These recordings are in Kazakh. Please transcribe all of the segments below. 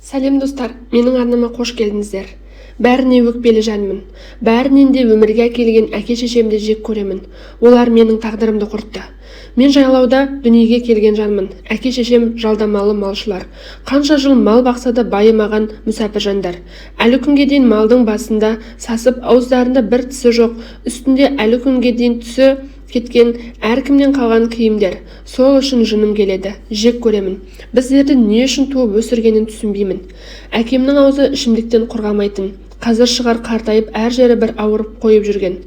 Сәлем достар, менің арнама қош келдіңіздер. Бәріне өкпелі жанмын. Бәрінен де өмірге әкелген әке-шешемді жек көремін. Олар менің тағдырымды құртты. Мен жайлауда дүниеге келген жанмын. Әке-шешем жалдамалы малшылар. Қанша жыл мал бақса да байымаған мүсәпір жандар. Әлі күнге дейін малдың басында сасып, ауыздарында бір тісі жоқ, үстінде әлі күнге дейін түсі кеткен әркімнен қалған киімдер. Сол үшін жыным келеді, жек көремін. Біздерді не үшін туып өсіргенін түсінбеймін. Әкемнің аузы ішімдіктен құрғамайтын. Қазір шығар қартайып әр жері бір ауырып қойып жүрген.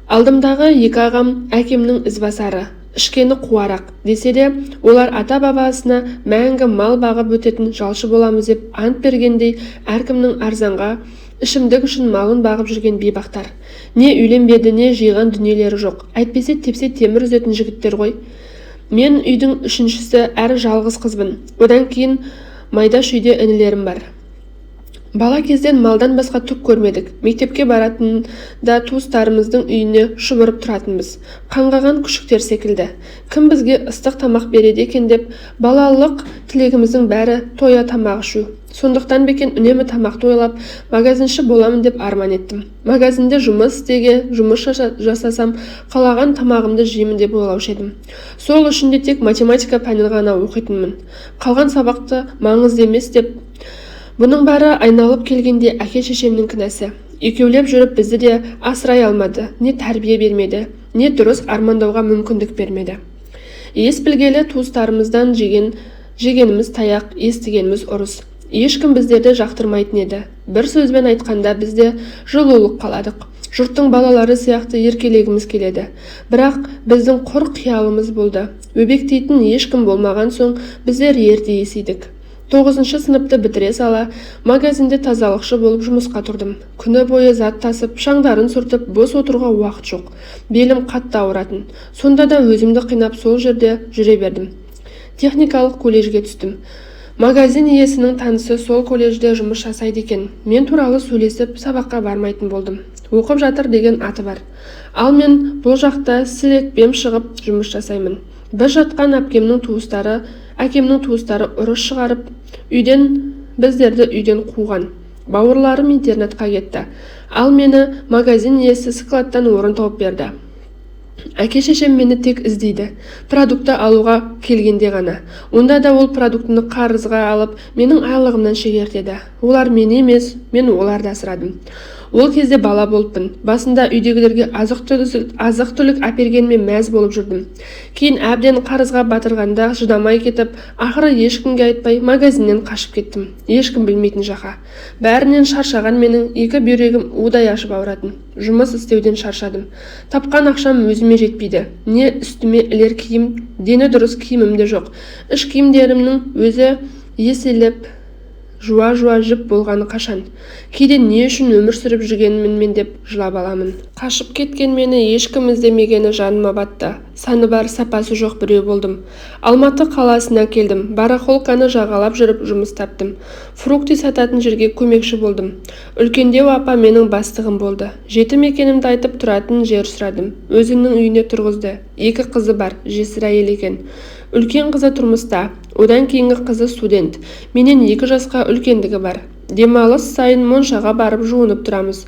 Алдымдағы екі ағам әкемнің ізбасары, ішкені қуарақ десе де, олар ата-бабасына мәңгі мал бағып өтетін жалшы боламыз деп ант бергендей, әркімнің арзанға ішімдік үшін малын бағып жүрген бейбақтар. Не үйленбеді, не жиған дүниелері жоқ. Әйтпесе тепсе темір үзетін жігіттер ғой. Мен үйдің үшіншісі, әрі жалғыз қызбын. Одан кейін майда шүйде інілерім бар. Бала кезден малдан басқа түк көрмедік. Мектепке баратында туыстарымыздың үйіне шұбырып тұратынбыз. Қаңғаған күшіктер секілді. Кім бізге ыстық тамақ береді екен деп, балалық тілегіміздің бәрі тоя тамақ ішу. Сондықтан бекен үнемі тамақты ойлап, магазинші боламын деп арман еттім. Магазинде жұмыс жасасам, қалаған тамағымды жеймін деп ойлаушы едім. Сол үшін де тек математика пәнін ғана оқитынмын. Қалған сабақты маңызды емес деп. Бұның бәрі айналып келгенде әке-шешемнің кінәсі. Екеулеп жүріп бізді де асырай алмады, не тәрбие бермеді, не дұрыс армандауға мүмкіндік бермеді. Ес білгелі туыстарымыздан жегеніміз таяқ, естігеніміз ұрыс. Ешкім біздерді жақтырмайтын еді. Бір сөзбен айтқанда бізде жылулық қаладық. Жұрттың балалары сияқты еркелегіміз келеді. Бірақ біздің құр қиялымыз болды. Өбектейтін ешкім болмаған соң біздер ерте есейдік. 9-шы сыныпты бітіре сала, магазинде тазалықшы болып жұмысқа тұрдым. Күні бойы зат тасып, шаңдарын сүртіп, бос отыруға уақыт жоқ. Белім қатты ауыратын. Сонда да өзімді қинап сол жерде жүре бердім. Техникалық колледжге түстім. Магазин иесінің танысы сол колледжде жұмыс жасайды екен. Мен туралы сөйлесіп, сабаққа бармайтын болдым. Оқып жатыр деген аты бар. Ал мен бұл жақта сілекпем шығып жұмыс жасаймын. Біз жатқан әкемнің туыстары ұрыс шығарып, біздерді үйден қуған. Бауырларым интернетқа кетті. Ал мені магазин иесі складтан орын тауып берді. Әке-шешем мені тек іздейді. Продукты алуға келгенде ғана. Онда да ол продуктыны қарызға алып, менің айлығымнан шегертеді. Олар мен емес, мен оларды асырадым. Ол кезде бала болыппын. Басында үйдегілерге азық-түлік әпергеніме мәз болып жүрдім. Кейін әбден қарызға батырғанда шыдамай кетіп, ақыры ешкімге айтпай магазиннен қашып кеттім. Ешкім білмейтін жаққа. Бәрінен шаршаған менің екі бүйрегім удай ашып ауыратын. Жұмыс істеуден шаршадым. Тапқан ақшам өзіме жетпейді. Не үстіме ілер киім, дені дұрыс киімім де жоқ. Іш киімдерімнің өзі еселеп жуа-жуа жіп болғаны қашан. Кейде не үшін өмір сүріп жүргенмін деп жылап аламын. Қашып кеткен мені ешкім іздемегені жаныма батты. Саны бар, сапасы жоқ біреу болдым. Алматы қаласына келдім. Барахолканы жағалап жүріп жұмыс таптым. Фрукты сататын жерге көмекші болдым. Үлкендеу апа менің бастығым болды. Жетім екенімді айтып тұратын жер сұрадым. Өзінің үйіне тұрғызды. 2 қызы бар, жесір әйел екен. Үлкен қызы тұрмыста, одан кейінгі қызы студент. Менен 2 жасқа үлкендігі бар. Демалыс сайын моншаға барып жуынып тұрамыз.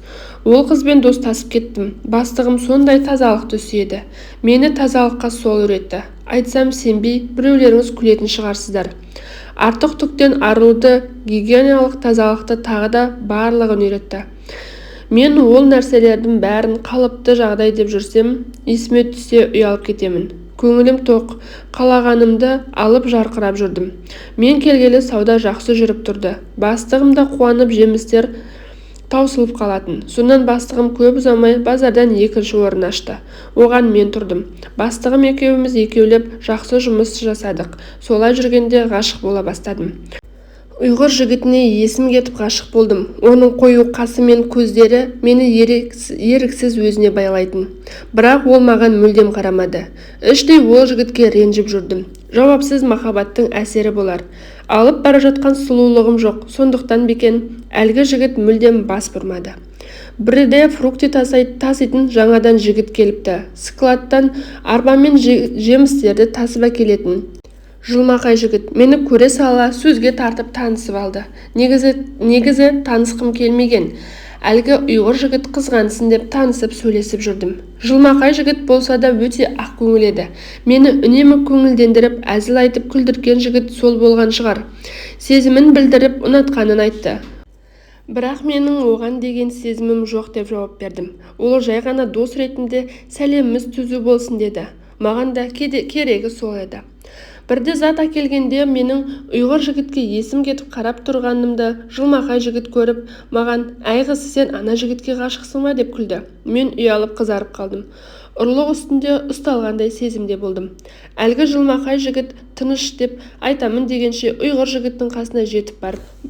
Ол қызбен достасып кеттім. Бастығым сондай тазалықты сүйеді. Мені тазалыққа сол үйретті. Айтсам сенбей, біреулеріңіз күлетін шығарсыздар. Артық түктен арылуды, гигиеналық тазалықты тағы да барлығын үйретті. Мен ол нәрселердің бәрін қалыпты жағдай деп жүрсем, есіме түссе ұялып кетемін. Көңілім тоқ, қалағанымды алып жарқырап жүрдім. Мен келгелі сауда жақсы жүріп тұрды. Бастығым да қуанып жемістер таусылып қалатын. Сонан бастығым көп ұзамай базардан 2-ші орын ашты. Оған мен тұрдым. Бастығым екеулеп жақсы жұмыс жасадық. Солай жүргенде ғашық бола бастадым. Ұйғыр жігітіне есім кетіп ғашық болдым. Оның қою қасы мен көздері мені еріксіз өзіне байлайтын. Бірақ ол маған мүлдем қарамады. Іштей ол жігітке ренжіп жүрдім. Жауапсыз махаббаттың әсері болар. Алып бара жатқан сұлулығым жоқ. Сондықтан бекен әлгі жігіт мүлдем бас бұрмады. Бірде фрукты таситын жаңадан жігіт келіпті. Складтан арбамен жемістерді тасып әкелетін. Жылмақай жігіт мені көре сала сөзге тартып танысып алды. Негізі танысқым келмеген. Әлгі ұйғыр жігіт қызғансын деп танысып сөйлесіп жүрдім. Жылмақай жігіт болса да өте ақ көңіл еді. Мені үнемі көңілдендіріп, әзіл айтып күлдірген жігіт сол болған шығар. Сезімін білдіріп, ұнатқанын айтты. Бірақ менің оған деген сезімім жоқ деп жауап бердім. Ол жай ғана дос ретінде сәлеміміз түзу болсын деді. Маған да керегі сол еді. Бірде зат әкелгенде менің ұйғыр жігітке есім кетіп қарап тұрғанымды Жылмақай жігіт көріп, маған «Әй қыз, сен ана жігітке ғашықсың ба?» деп күлді. Мен ұялып қызарып қалдым. Ұрлық үстінде ұсталғандай сезімде болдым. Әлгі Жылмақай жігіт тыныш деп айтамын дегенше ұйғыр жігіттің қасына жетіп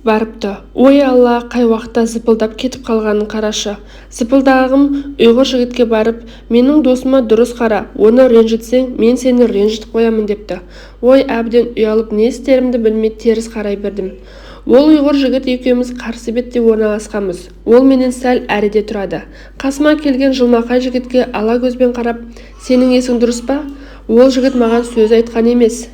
барыпты. Ой алла, қай уақытта зыпылдап кетіп қалғанын қарашы. Зыпылдағым ұйғыр жігітке барып, менің досыма дұрыс қара, оны ренжітсең, мен сені ренжітіп қоямын депті. Ой, әбден ұялып не істерімді білмей теріс қарай бердім. Ол ұйғыр жігіт екеуміз қарсы бетте орналасқанбыз. Ол менен сәл әріде тұрады. Қасыма келген Жылмақай жігітке ала көзбен қарап, сенің есің дұрыс па? Ол жігіт маған сөз айтқан емес.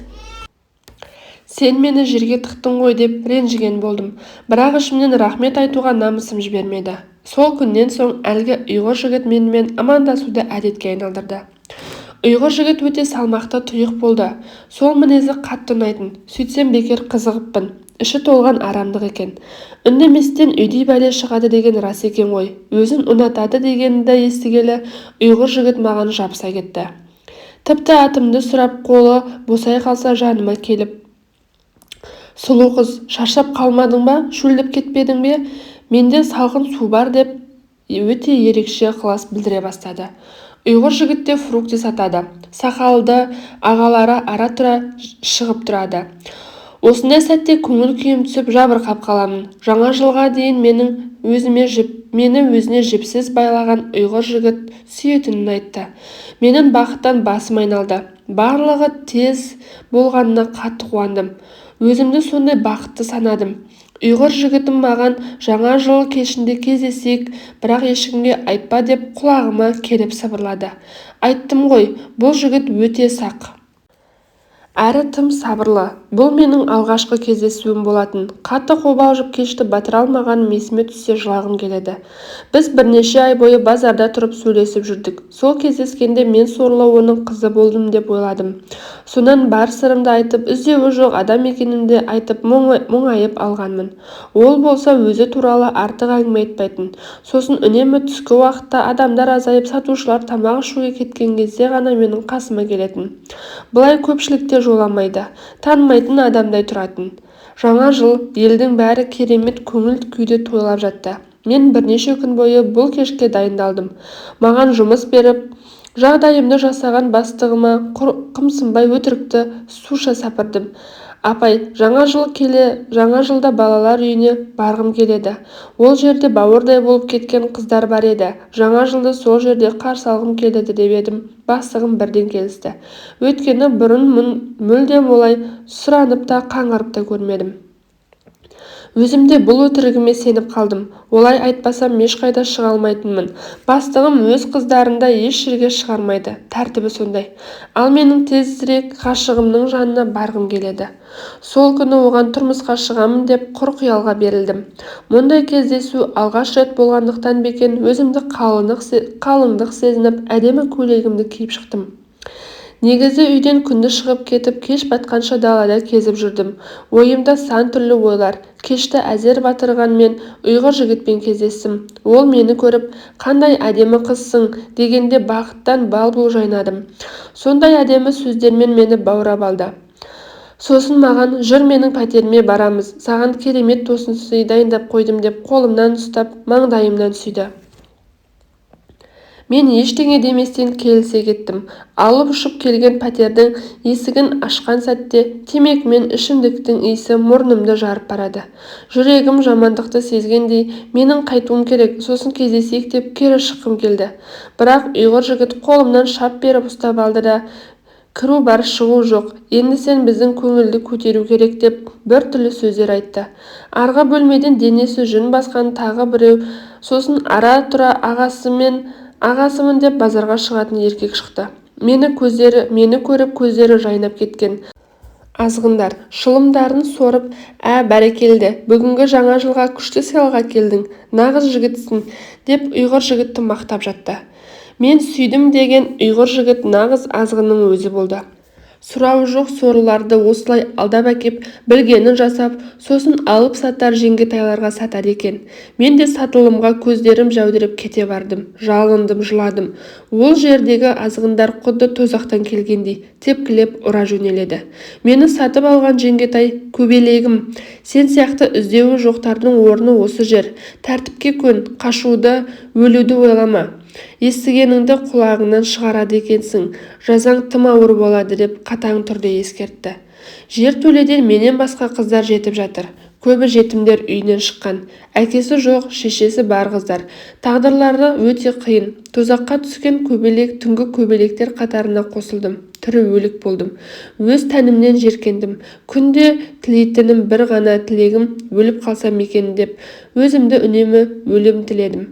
Сен мені жерге тықтың ғой деп ренжіген болдым. Бірақ ішімнен рахмет айтуға намысым жібермеді. Сол күннен соң әлгі ұйғыр жігіт менімен амандасуды әдетке айналдырды. Ұйғыр жігіт өте салмақты тұйық болды. Сол мінезі қатты ұнайтын. Сөйтсем бекер қызығыппын. Іші толған арамдық екен. Үндеместен үйдей бәле шығады деген рас екен ғой. Өзін ұнатады дегенді естігелі ұйғыр жігіт маған жабыса кетті. Тіпті атымды сұрап қолы босай қалса жаныма келіп, сұлу қыз, шаршап қалмадың ба, шөлдеп кетпедің бе, менде салқын су бар деп өте ерекше ықылас білдіре бастады. Ұйғыр жігітте фрукти сатады. Сақалды ағалары ара-тұра шығып тұрады. Осындай сәтте көңіл күйім түсіп жабырқап қаламын. Жаңа жылға дейін мені өзіне жіпсіз байлаған ұйғыр жігіт сүйетінін айтты. Менің бақыттан басым айналды. Барлығы тез болғанына қатты қуандым. Өзімді сондай бақытты санадым. Ұйғыр жігітім маған жаңа жыл кешінде кездесейік, бірақ ешкімге айтпа деп құлағыма келіп сыбырлады. Айттым ғой, бұл жігіт өте сақ. Әрі тым сабырлы. Бұл менің алғашқы кездесуім болатын. Қатты қобалжып кешті батыра алмағаным есіме түссе жылағым келеді. Біз бірнеше ай бойы базарда тұрып сөйлесіп жүрдік. Сол кездескенде мен сорлы оның қызы болдым деп ойладым. Сонан бар сырымды айтып, іздеуі жоқ адам екенімді айтып мұңайып алғанмын. Ол болса өзі туралы артық әңгіме айтпайтын. Сосын үнемі түскі уақытта адамдар азайып сатушылар тамақ ішуге кеткен кезде ғана менің қасыма келетін. Бұлай көпшілікте жоламайды, танымайтын адамдай тұратын. Жаңа жыл, елдің бәрі керемет көңіл күйде тойлап жатты. Мен бірнеше күн бойы бұл кешке дайындалдым. Маған жұмыс беріп, жағдайымды жасаған бастығыма қымсынбай өтірікті суша сапырдым. Апай, жаңа жылда балалар үйіне барғым келеді. Ол жерде бауырдай болып кеткен қыздар бар еді. Жаңа жылды сол жерде қарсы алғым келеді деп едім. Бастығым бірден келісті. Өйткені бұрын мүлдем олай сұранып та қаңғырып та көрмедім. Өзімде бұл өтірігіме сеніп қалдым. Олай айтпасам ешқайда шыға алмайтынмын. Бастығым өз қыздарында еш жерге шығармайды. Тәртібі сондай. Ал менің тезірек ғашығымның жанына барғым келеді. Сол күні оған тұрмысқа шығамын деп құр қиялға берілдім. Мұндай кездесу алғаш рет болғандықтан бекен өзімді қалыңдық сезініп әдемі көйлегімді киіп шықтым. Негізі үйден күнді шығып кетіп, кеш батқанша далада кезіп жүрдім. Ойымда сан түрлі ойлар. Кешті әзер батырғанмен ұйғыр жігітпен кездестім. Ол мені көріп, қандай әдемі қызсың дегенде бақыттан бал-бұл жайнадым. Сондай әдемі сөздермен мені баурап алды. Сосын маған жүр менің пәтеріме барамыз, саған керемет тосын сый дайындап қойдым деп қолымнан ұстап маңдайымнан сүйді. Мен ештеңе деместен келісе кеттім. Алып ұшып келген пәтердің есігін ашқан сәтте темекі мен ішімдіктің иісі мұрнымды жарып барады. Жүрегім жамандықты сезгендей, менің қайтуым керек, сосын кездесейік деп кері шыққым келді. Бірақ ұйғыр жігіт қолымнан шап беріп ұстап алды да, кіру бар, шығу жоқ. Енді сен біздің көңілді көтеру керек деп бір түрлі сөздер айтты. Арғы бөлмеден денесі жүн басқан тағы біреу, сосын ара-тұра ағасымын деп базарға шығатын еркек шықты. Мені көріп көздері жайнап кеткен. Азғындар шылымдарын сорып, бәрекелді, бүгінгі жаңа жылға күшті сыйлық әкелдің, нағыз жігітсің, деп ұйғыр жігітті мақтап жатты. Мен сүйдім деген ұйғыр жігіт нағыз азғынның өзі болды. Сұрауы жоқ сорлыларды осылай алдап әкеп, білгенін жасап, сосын алып сатар жеңгетайларға сатады екен. Мен де сатылымға көздерім жәудіреп кете бардым, жалындым, жыладым. Ол жердегі азғындар құдды тозақтан келгендей тепкілеп ұра жөнеледі. Мені сатып алған жеңгетай, көбелегім, сен сияқты іздеуі жоқтардың орны осы жер. Тәртіпке көн, қашуды, өлуді ойлама. Естігеніңді құлағыңнан шығарады екенсің, жазаң тым ауыр болады деп қатаң түрде ескертті. Жертөледен менен басқа қыздар жетіп жатыр. Көбі жетімдер үйінен шыққан. Әкесі жоқ, шешесі бар қыздар. Тағдырлары өте қиын. Тозаққа түскен көбелек түнгі көбелектер қатарына қосылдым. Тірі өлік болдым. Өз тәнімнен жеркендім. Күнде тілейтінім бір ғана тілегім өліп қалсам екен деп, өзімді үнемі өлім тіледім.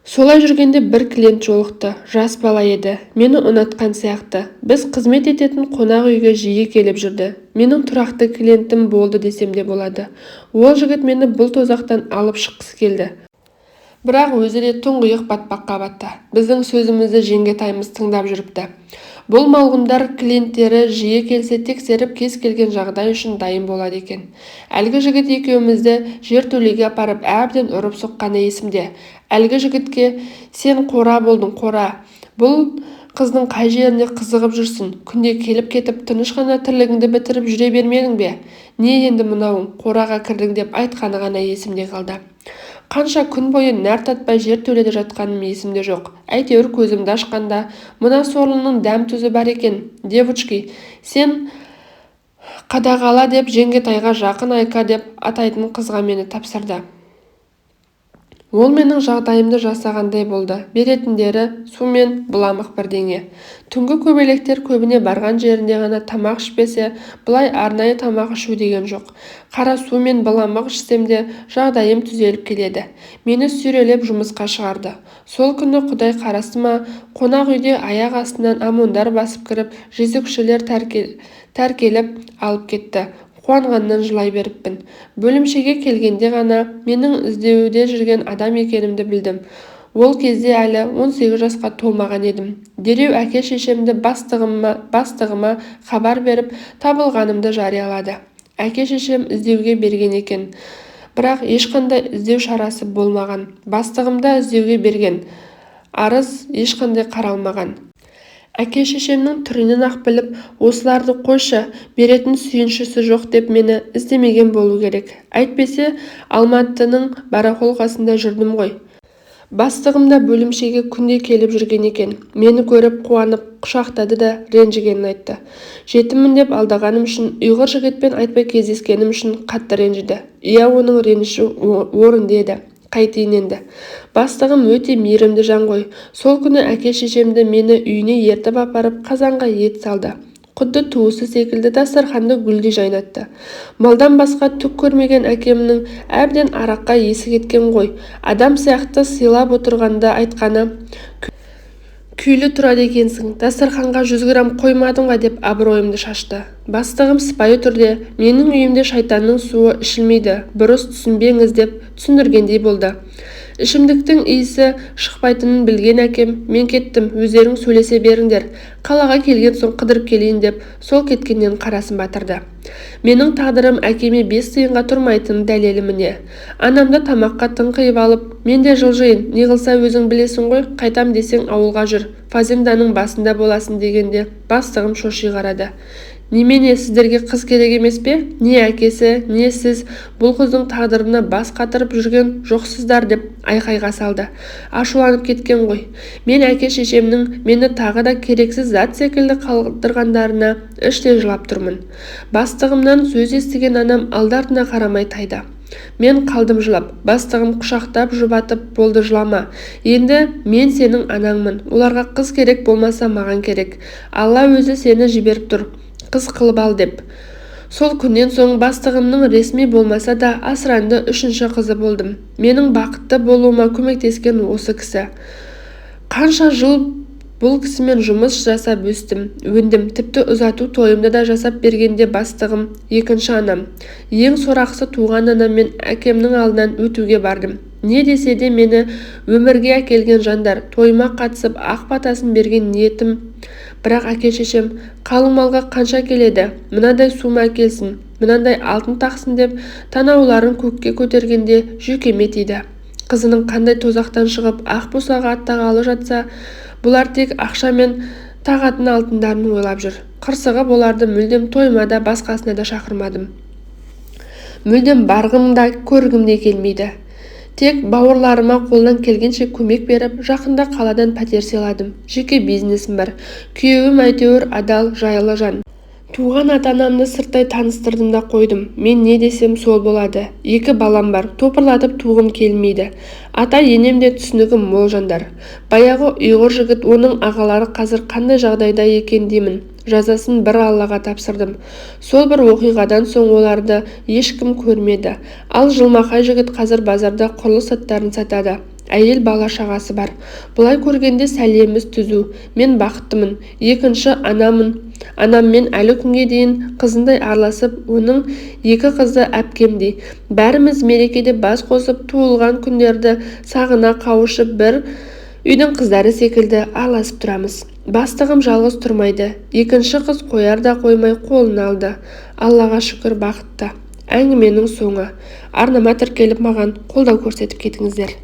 Солай жүргенде бір клиент жолықты, жас бала еді, мені ұнатқан сияқты. Біз қызмет ететін қонақ үйге жиі келіп жүрді. Менің тұрақты клиентім болды десем де болады. Ол жігіт мені бұл тозақтан алып шыққысы келді. Бірақ өзі де тұңғиық батпаққа батты. Біздің сөзімізді жеңгетайымыз тыңдап жүріпті. Бұл малғұндар клиенттері жиі келсе тексеріп кез келген жағдай үшін дайын болады екен. Әлгі жігіт екеумізді жертөлеге апарып әбден ұрып соққаны есімде. Әлгі жігітке сен қора болдың, қора. Бұл қыздың қай жеріне қызығып жүрсің? Күнде келіп кетіп тыныш қана тірлігіңді бітіріп жүре бермедің бе? Не енді мынауың қораға кірдің деп айтқаны ғана есімде қалды. Қанша күн бойы нәр татпай жертөледе жатқаным есімде жоқ. Әйтеуір көзімді ашқанда мына сорлының дәм тұзы бар екен. Девочки, сен қадағала деп жеңгетайға жақын Айка деп атайтын қызға мені тапсырды. Ол менің жағдайымды жасағандай болды. Беретіндері су мен бұламық бірдеңе. Түнгі көбелектер көбіне барған жерінде ғана тамақ ішпесе, бұлай арнайы тамақ ішу деген жоқ. Қара су мен бұламық ішсем де жағдайым түзеліп келеді. Мені сүйрелеп жұмысқа шығарды. Сол күні Құдай қарасы ма, қонақ үйде аяқ астынан амондар басып кіріп, жезөкшелер тәркеліп алып кетті. Қуанғаннан жылай беріппін. Бөлімшеге келгенде ғана менің іздеуде жүрген адам екенімді білдім. Ол кезде әлі 18 жасқа толмаған едім. Дереу әке-шешемді бастығыма хабар беріп, табылғанымды жариялады. Әке-шешем іздеуге берген екен. Бірақ ешқандай іздеу шарасы болмаған. Бастығымда іздеуге берген. Арыз ешқандай қаралмаған. Әке-шешемнің түрінен ақ біліп, осыларды қойшы, беретін сүйіншісі жоқ деп мені іздемеген болу керек. Әйтпесе Алматының барахолкасында жүрдім ғой. Бастығым да бөлімшеге күнде келіп жүрген екен. Мені көріп қуанып құшақтады да ренжігенін айтты. Жетіммін деп алдағаным үшін, ұйғыр жігітпен айтпай кездескенім үшін қатты ренжіді. Иә, оның реніші орынды еді. Қайтейін енді. Бастығым өте мейірімді жан ғой. Сол күні әке-шешемді мені үйіне ертіп апарып қазанға ет салды. Құдды туысы секілді дастарханды гүлдей жайнатты. Малдан басқа түк көрмеген әкемнің әбден араққа есі кеткен ғой. Адам сияқты сыйлап отырғанда айтқаны: күйлі тұрады екенсің, дастарханға 100 грамм қоймадың ба деп абыройымды шашты. Бастығым сыпайы түрде менің үйімде шайтанның суы ішілмейді, бұрыс түсінбеңіз деп түсіндіргендей болды. Ішімдіктің иісі шықпайтынын білген әкем, мен кеттім, өздерің сөйлесе беріңдер, қалаға келген соң қыдырып келейін деп сол кеткеннен қарасын батырды. Менің тағдырым әкеме 5 тиынға тұрмайтын дәлелі міне. Анамды тамаққа тыңқиып алып, мен де жылжиын, не қылса өзің білесің ғой, қайтам десең ауылға жүр, фазенданың басында боласың дегенде бастығым шоши қарады. Немене, сіздерге қыз керек емес пе? Не әкесі, не сіз бұл қыздың тағдырына бас қатырып жүрген жоқсыздар деп айқайға салды. Ашуланып кеткен ғой. Мен әке-шешемнің мені тағы да керексіз зат секілді қалдырғандарына іштей жылап тұрмын. Бастығымнан сөз естіген анам алды-артына қарамай тайды. Мен қалдым жылап, бастығым құшақтап жұбатып, болды жылама. Енді мен сенің анаңмын. Оларға қыз керек болмаса маған керек. Алла өзі сені жіберіп тұр. Қыз қылып ал деп. Сол күннен соң бастығымның ресми болмаса да асыранды 3-ші қызы болдым. Менің бақытты болуыма көмектескен осы кісі. Қанша жыл Бұл кісімен жұмыс жасап өстім, өндім, тіпті ұзату тойымды да жасап бергенде бастығым, екінші анам. Ең сорақысы туған анам мен әкемнің алдынан өтуге бардым. Не десе де мені өмірге әкелген жандар, тойыма қатысып ақ батасын берген ниетім. Бірақ әке-шешем, қалың малға қанша келеді, мынадай сума әкелсін, мынандай алтын тақсын деп танауларын көкке көтергенде жүйкеме тиді. Қызының қандай тозақтан шығып ақ босаға аттағалы жатса, бұлар тек ақша мен тағатын алтындарын ойлап жүр. Қырсығып оларды мүлдем тойыма да басқасына да шақырмадым. Мүлдем барғым да көргім де келмейді. Тек бауырларыма қолдан келгенше көмек беріп, жақында қаладан пәтер сыйладым. Жеке бизнесім бар. Күйеуім әйтеуір адал, жайлы жан. Туған ата-анамды сырттай таныстырдым да қойдым. Мен не десем сол болады. 2 балам бар. Топырлатып туғым келмейді. Ата-енем де түсінігім мол жандар. Баяғы ұйғыр жігіт, оның ағалары қазір қандай жағдайда екен деймін. Жазасын бір Аллаға тапсырдым. Сол бір оқиғадан соң оларды ешкім көрмеді. Ал жылмақай жігіт қазір базарда құрылыс заттарын сатады. Әйел бала шағасы бар. Бұлай көргенде сәлеміміз түзу. Мен бақыттымын. Екінші анамын. Анаммен әлі күнге дейін қызындай араласып, оның 2 қызы әпкемдей. Бәріміз мерекеде бас қосып, туылған күндерді сағына қауышып, бір үйдің қыздары секілді араласып тұрамыз. Бастығым жалғыз тұрмайды. Екінші қыз қояр да қоймай қолын алды. Аллаға шүкір, бақытты. Әңгіменің соңы. Арнама тіркеліп маған қолдау көрсетіп кетіңіздер.